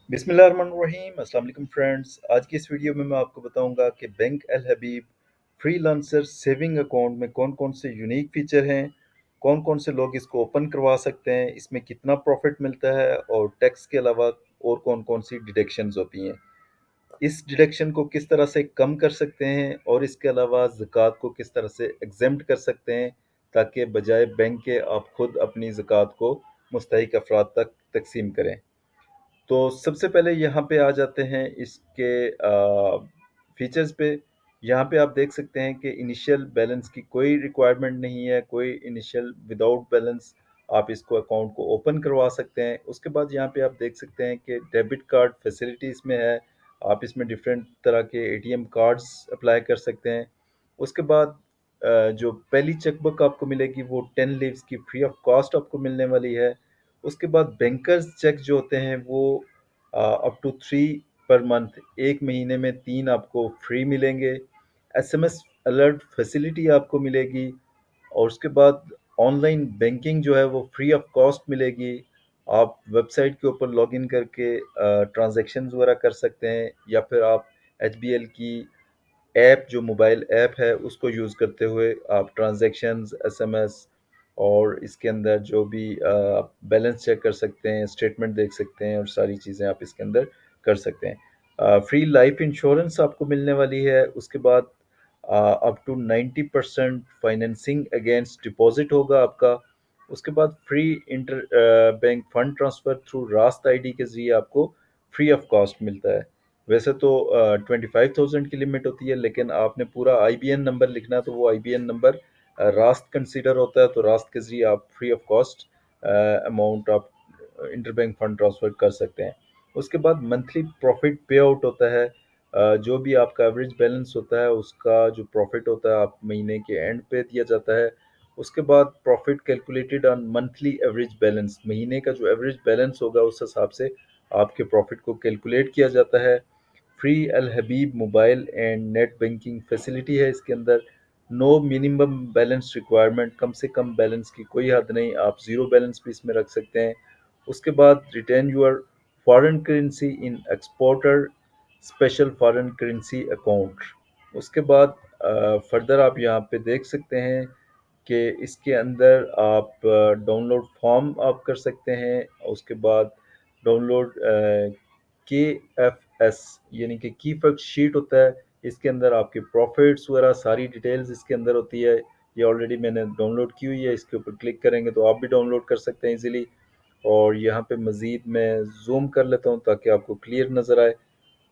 बिस्मिल्लाहिर्रहमानिर्रहीम अस्सलाम वालेकुम फ्रेंड्स। आज की इस वीडियो में मैं आपको बताऊंगा कि बैंक अल हबीब फ्रीलांसर सेविंग अकाउंट में कौन कौन से यूनिक फीचर हैं, कौन कौन से लोग इसको ओपन करवा सकते हैं, इसमें कितना प्रॉफिट मिलता है और टैक्स के अलावा और कौन कौन सी डिडक्शंस होती हैं। इस डिडक्शन को किस तरह से कम कर सकते हैं और इसके अलावा ज़कात को किस तरह से एग्जेम्प्ट कर सकते हैं ताकि बजाय बैंक के आप खुद अपनी ज़कात को मुस्तहिक अफराद तक तकसीम करें। तो सबसे पहले यहाँ पे आ जाते हैं इसके फीचर्स पे। यहाँ पे आप देख सकते हैं कि इनिशियल बैलेंस की कोई रिक्वायरमेंट नहीं है, कोई इनिशियल विदाउट बैलेंस आप इसको अकाउंट को ओपन करवा सकते हैं। उसके बाद यहाँ पे आप देख सकते हैं कि डेबिट कार्ड फैसिलिटी इसमें है, आप इसमें डिफरेंट तरह के एटीएम कार्ड्स अप्लाई कर सकते हैं। उसके बाद जो पहली चेकबुक आपको मिलेगी वो 10 लीव्स की फ्री ऑफ कॉस्ट आपको मिलने वाली है। उसके बाद बैंकर्स चेक जो होते हैं वो अप टू 3 पर मंथ, एक महीने में 3 आपको फ्री मिलेंगे। एसएमएस अलर्ट फैसिलिटी आपको मिलेगी। और उसके बाद ऑनलाइन बैंकिंग जो है वो फ्री ऑफ कॉस्ट मिलेगी। आप वेबसाइट के ऊपर लॉगिन करके ट्रांजैक्शंस वगैरह कर सकते हैं, या फिर आप एचबीएल की ऐप जो मोबाइल ऐप है उसको यूज़ करते हुए आप ट्रांजैक्शंस, एसएमएस और इसके अंदर जो भी बैलेंस चेक कर सकते हैं, स्टेटमेंट देख सकते हैं और सारी चीज़ें आप इसके अंदर कर सकते हैं। फ्री लाइफ इंश्योरेंस आपको मिलने वाली है। उसके बाद up to 90% financing against deposit होगा आपका। उसके बाद free inter bank fund transfer through Raast ID के ज़रिए आपको फ्री ऑफ कॉस्ट मिलता है। वैसे तो 25,000 की लिमिट होती है, लेकिन आपने पूरा आईबीएन नंबर लिखना है तो वो आईबीएन नंबर रास्त कंसीडर होता है, तो रास्त के ज़रिए आप फ्री ऑफ कॉस्ट अमाउंट आप इंटरबैंक फंड ट्रांसफ़र कर सकते हैं। उसके बाद मंथली प्रॉफिट पे आउट होता है। जो भी आपका एवरेज बैलेंस होता है उसका जो प्रॉफिट होता है आप महीने के एंड पे दिया जाता है। उसके बाद profit calculated on monthly average balance, महीने का जो एवरेज बैलेंस होगा उस हिसाब से आपके प्रॉफिट को कैलकुलेट किया जाता है। Free all Habib mobile and net banking facility है इसके अंदर। नो मिनिमम बैलेंस रिक्वायरमेंट, कम से कम बैलेंस की कोई हद नहीं, आप ज़ीरो बैलेंस भी इसमें रख सकते हैं। उसके बाद retain your foreign currency in exporter special foreign currency account. उसके बाद फर्दर आप यहाँ पे देख सकते हैं कि इसके अंदर आप डाउनलोड फॉर्म आप कर सकते हैं। उसके बाद डाउनलोड के एफ एस यानी कि की फैक्ट शीट होता है। इसके अंदर आपके प्रॉफिट्स वगैरह सारी डिटेल्स इसके अंदर होती है। ये ऑलरेडी मैंने डाउनलोड की हुई है, इसके ऊपर क्लिक करेंगे तो आप भी डाउनलोड कर सकते हैं इजीली। और यहाँ पे मज़ीद मैं जूम कर लेता हूँ ताकि आपको क्लियर नज़र आए।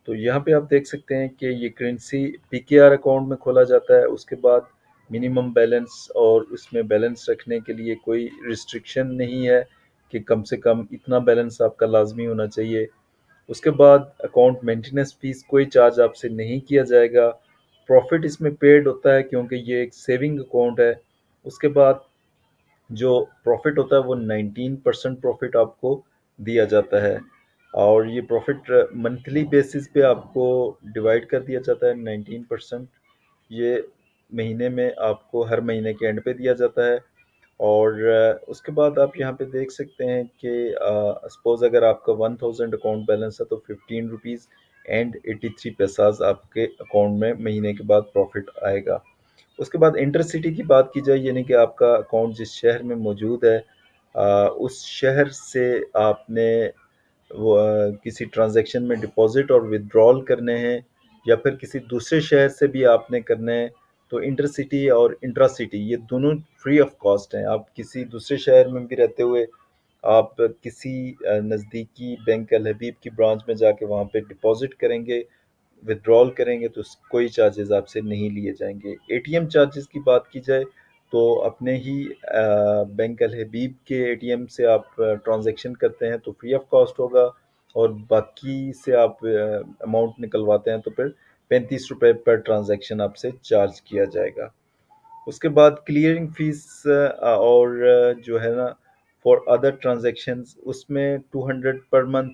तो यहाँ पे आप देख सकते हैं कि ये करेंसी पीकेआर अकाउंट में खोला जाता है। उसके बाद मिनिमम बैलेंस और उसमें बैलेंस रखने के लिए कोई रिस्ट्रिक्शन नहीं है कि कम से कम इतना बैलेंस आपका लाजमी होना चाहिए। उसके बाद अकाउंट मेंटेनेंस फीस कोई चार्ज आपसे नहीं किया जाएगा। प्रॉफिट इसमें पेड होता है क्योंकि ये एक सेविंग अकाउंट है। उसके बाद जो प्रॉफिट होता है वो 19% प्रॉफिट आपको दिया जाता है। और ये प्रॉफिट मंथली बेसिस पे आपको डिवाइड कर दिया जाता है। 19% ये महीने में आपको हर महीने के एंड पे दिया जाता है। और उसके बाद आप यहाँ पे देख सकते हैं कि सपोज अगर आपका 1000 अकाउंट बैलेंस है तो 15 रुपीज़ एंड 83 पैसाज आपके अकाउंट में महीने के बाद प्रॉफिट आएगा। उसके बाद इंटरसिटी की बात की जाए, यानी कि आपका अकाउंट जिस शहर में मौजूद है उस शहर से आपने वो किसी ट्रांजैक्शन में डिपॉजिट और विड्रॉल करने हैं, या फिर किसी दूसरे शहर से भी आपने करने हैं, तो इंटरसिटी और इंट्रा सिटी ये दोनों फ्री ऑफ कॉस्ट हैं। आप किसी दूसरे शहर में भी रहते हुए आप किसी नज़दीकी बैंक अल हबीब की ब्रांच में जाके वहाँ पे डिपॉजिट करेंगे, विड्रॉल करेंगे तो कोई चार्जेस आपसे नहीं लिए जाएंगे। एटीएम चार्जेस की बात की जाए तो अपने ही बैंक अल हबीब के एटीएम से आप ट्रांजैक्शन करते हैं तो फ्री ऑफ कॉस्ट होगा, और बाकी से आप अमाउंट निकलवाते हैं तो फिर 35 रुपये पर ट्रांजैक्शन आपसे चार्ज किया जाएगा। उसके बाद क्लियरिंग फीस और जो है ना फॉर अदर ट्रांजैक्शंस उसमें 200 per month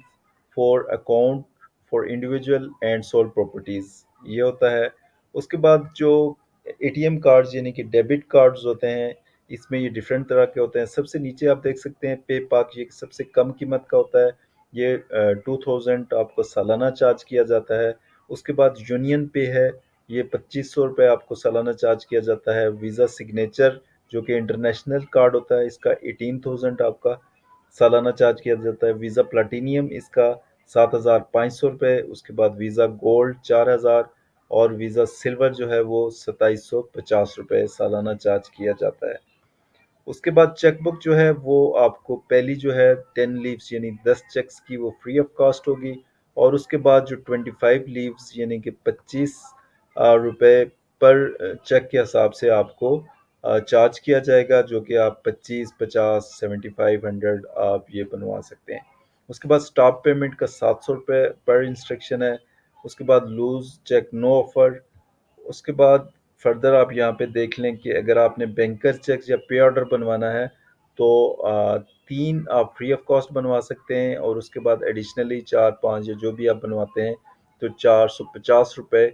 for account for individual and sole properties ये होता है। उसके बाद जो एटीएम कार्ड्स यानी कि डेबिट कार्ड्स होते हैं इसमें ये डिफरेंट तरह के होते हैं। सबसे नीचे आप देख सकते हैं पे पाक, ये सबसे कम कीमत का होता है। یہ 2000 آپ کو سالانہ چارج کیا جاتا ہے۔ اس کے بعد یونین پے ہے، یہ 2500 روپے آپ کو سالانہ چارج کیا جاتا ہے۔ ویزا سگنیچر جو کہ انٹرنیشنل کارڈ ہوتا ہے، اس کا 18,000 آپ کا سالانہ چارج کیا جاتا ہے۔ ویزا پلاٹینیم اس کا 7,500 روپے، اس کے بعد ویزا گولڈ 4,000، اور ویزا سلور جو ہے وہ 2,750 روپے سالانہ چارج کیا جاتا ہے۔ اس کے بعد چیک بک جو ہے وہ آپ کو پہلی جو ہے 10 لیوز یعنی 10 چیکس کی وہ فری آف کاسٹ ہوگی، اور اس کے بعد جو 25 لیوز یعنی کہ 25 روپے پر چیک کے حساب سے آپ کو چارج کیا جائے گا، جو کہ آپ 25، 50، 75، 100 آپ یہ بنوا سکتے ہیں۔ اس کے بعد سٹاپ پیمنٹ کا 700 روپے پر انسٹرکشن ہے۔ اس کے بعد لوز چیک نو آفر۔ اس کے بعد فردر آپ یہاں پہ دیکھ لیں کہ اگر آپ نے بینکر چیک یا پے آرڈر بنوانا ہے تو 3 آپ فری آف کاسٹ بنوا سکتے ہیں، اور اس کے بعد ایڈیشنلی 4، 5 یا جو بھی آپ بنواتے ہیں تو 450 روپے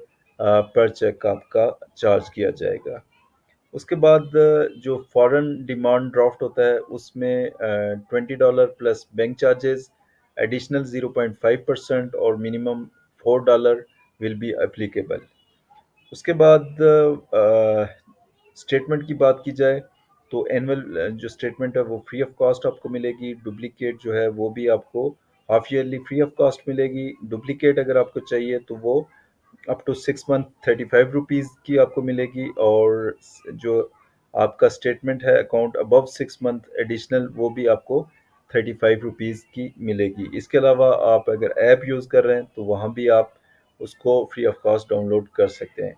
پر چیک آپ کا چارج کیا جائے گا۔ اس کے بعد جو فورن ڈیمانڈ ڈرافٹ ہوتا ہے اس میں $20 پلس بینک چارجز، ایڈیشنل 0.5% اور منیمم $4 ول بی اپلیکیبل۔ اس کے بعد اسٹیٹمنٹ کی بات کی جائے تو اینول جو اسٹیٹمنٹ ہے وہ فری آف کاسٹ آپ کو ملے گی، ڈپلیکیٹ جو ہے وہ بھی آپ کو half yearly free of cost ملے گی۔ ڈپلیکیٹ اگر آپ کو چاہیے تو وہ اپ ٹو 6 منتھ 35 روپیز کی آپ کو ملے گی، اور جو آپ کا اسٹیٹمنٹ ہے اکاؤنٹ ابو 6 منتھ ایڈیشنل وہ بھی آپ کو 35 روپیز کی ملے گی۔ اس کے علاوہ آپ اگر ایپ یوز کر رہے ہیں تو وہاں بھی آپ اس کو free of cost download کر سکتے ہیں۔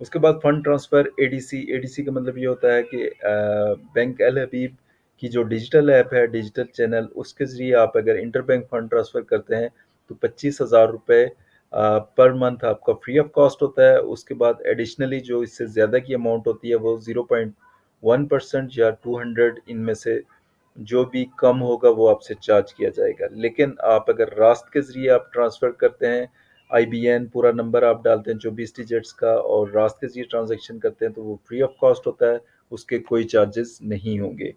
اس کے بعد فنڈ ٹرانسفر ADC کا مطلب یہ ہوتا ہے کہ بینک الحبیب کی جو ڈیجیٹل ایپ ہے، ڈیجیٹل چینل، اس کے ذریعے آپ اگر انٹر بینک فنڈ ٹرانسفر کرتے ہیں تو 25,000 روپے پر منتھ آپ کا فری آف کاسٹ ہوتا ہے۔ اس کے بعد ایڈیشنلی جو اس سے زیادہ کی اماؤنٹ ہوتی ہے وہ 0.1% یا 200 ان میں سے جو بھی کم ہوگا وہ آپ سے چارج کیا جائے گا۔ لیکن آپ اگر راست کے ذریعے آپ ٹرانسفر کرتے ہیں، IBN پورا نمبر آپ ڈالتے ہیں 24 ڈیجٹس کا، اور راست کے ذریعے ٹرانزیکشن کرتے ہیں تو وہ فری آف کاسٹ ہوتا ہے، اس کے کوئی چارجز نہیں ہوں گے۔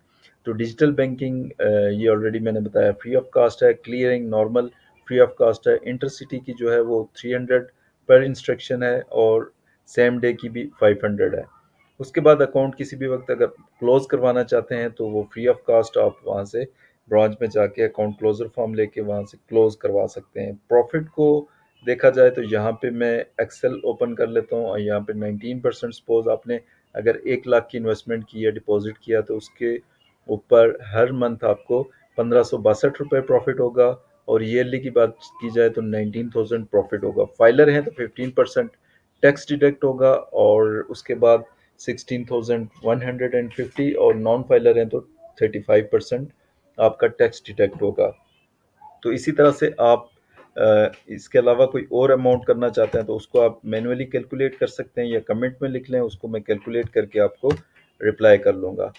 تو ڈیجیٹل بینکنگ یہ آلریڈی میں نے بتایا فری آف کاسٹ ہے۔ Clearing normal free of cost ہے۔ انٹرسٹی کی جو ہے وہ 300 پر انسٹرکشن ہے، اور سیم ڈے کی بھی 500 ہے۔ اس کے بعد اکاؤنٹ کسی بھی وقت اگر کلوز کروانا چاہتے ہیں تو وہ فری آف کاسٹ آپ وہاں سے برانچ میں جا کے اکاؤنٹ کلوزر فارم لے کے وہاں سے کلوز کروا سکتے ہیں۔ پروفٹ کو دیکھا جائے تو یہاں پہ میں ایکسل اوپن کر لیتا ہوں، اور یہاں پہ 19% سپوز آپ نے اگر 1 لاکھ کی انویسٹمنٹ کی ہے، ڈپازٹ کیا، تو اس کے اوپر ہر منتھ آپ کو 1,562 روپے پروفٹ ہوگا، اور ایئرلی کی بات کی جائے تو 19,000 پروفٹ ہوگا۔ فائلر ہیں تو 15% ٹیکس ڈیڈکٹ ہوگا، اور اس کے بعد 16,150، اور نان فائلر ہیں تو 35% آپ کا ٹیکس ڈیڈکٹ ہوگا۔ تو اسی طرح سے آپ اس کے علاوہ کوئی اور اماؤنٹ کرنا چاہتے ہیں تو اس کو آپ مینولی کیلکولیٹ کر سکتے ہیں، یا کمنٹ میں لکھ لیں، اس کو میں کیلکولیٹ کر کے آپ کو رپلائی کر لوں گا۔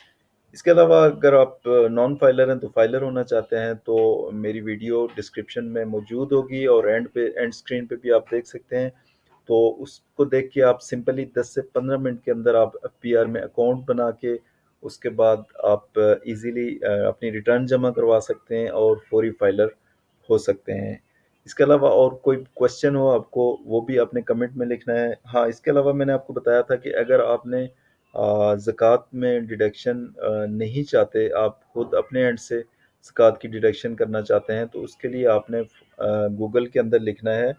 اس کے علاوہ اگر آپ نان فائلر ہیں تو فائلر ہونا چاہتے ہیں تو میری ویڈیو ڈسکرپشن میں موجود ہوگی، اور اینڈ اسکرین پہ بھی آپ دیکھ سکتے ہیں۔ تو اس کو دیکھ کے آپ سمپلی 10 سے 15 منٹ کے اندر آپ FPR میں اکاؤنٹ بنا کے اس کے بعد آپ ایزیلی اپنی ریٹرن جمع کروا سکتے ہیں، اور فوری فائلر ہو سکتے ہیں۔ اس کے علاوہ اور کوئی کوشچن ہو آپ کو وہ بھی اپنے کمنٹ میں لکھنا ہے۔ ہاں، اس کے علاوہ میں نے آپ کو بتایا تھا کہ اگر آپ نے زکوٰۃ میں ڈیڈکشن نہیں چاہتے، آپ خود اپنے اینڈ سے زکوٰۃ کی ڈیڈکشن کرنا چاہتے ہیں، تو اس کے لیے آپ نے گوگل کے اندر لکھنا ہے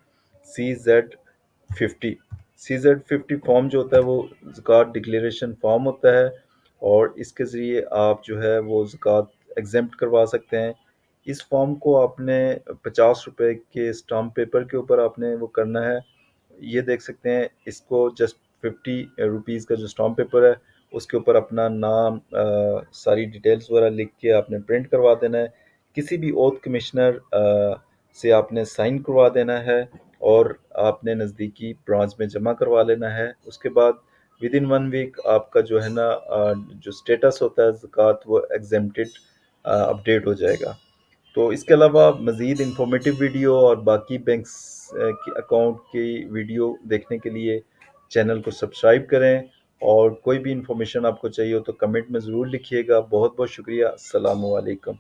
CZ50۔ CZ50 فارم جو ہوتا ہے وہ زکوٰۃ ڈکلیریشن فارم ہوتا ہے، اور اس کے ذریعے آپ جو ہے وہ زکوٰۃ ایگزمپٹ کروا سکتے ہیں۔ اس فارم کو آپ نے 50 روپے کے اسٹامپ پیپر کے اوپر آپ نے وہ کرنا ہے۔ یہ دیکھ سکتے ہیں، اس کو جسٹ 50 روپیز کا جو اسٹامپ پیپر ہے اس کے اوپر اپنا نام، ساری ڈیٹیلز وغیرہ لکھ کے آپ نے پرنٹ کروا دینا ہے۔ کسی بھی اوتھ کمشنر سے آپ نے سائن کروا دینا ہے، اور آپ نے نزدیکی برانچ میں جمع کروا لینا ہے۔ اس کے بعد ود ان 1 ویک آپ کا جو ہے نا جو اسٹیٹس ہوتا ہے زکوٰۃ وہ ایگزمپٹڈ اپڈیٹ ہو جائے گا۔ تو اس کے علاوہ مزید انفارمیٹو ویڈیو اور باقی بینکس کی اکاؤنٹ کی ویڈیو دیکھنے کے لیے چینل کو سبسکرائب کریں، اور کوئی بھی انفارمیشن آپ کو چاہیے ہو تو کمنٹ میں ضرور لکھیے گا۔ بہت بہت شکریہ۔ السلام علیکم۔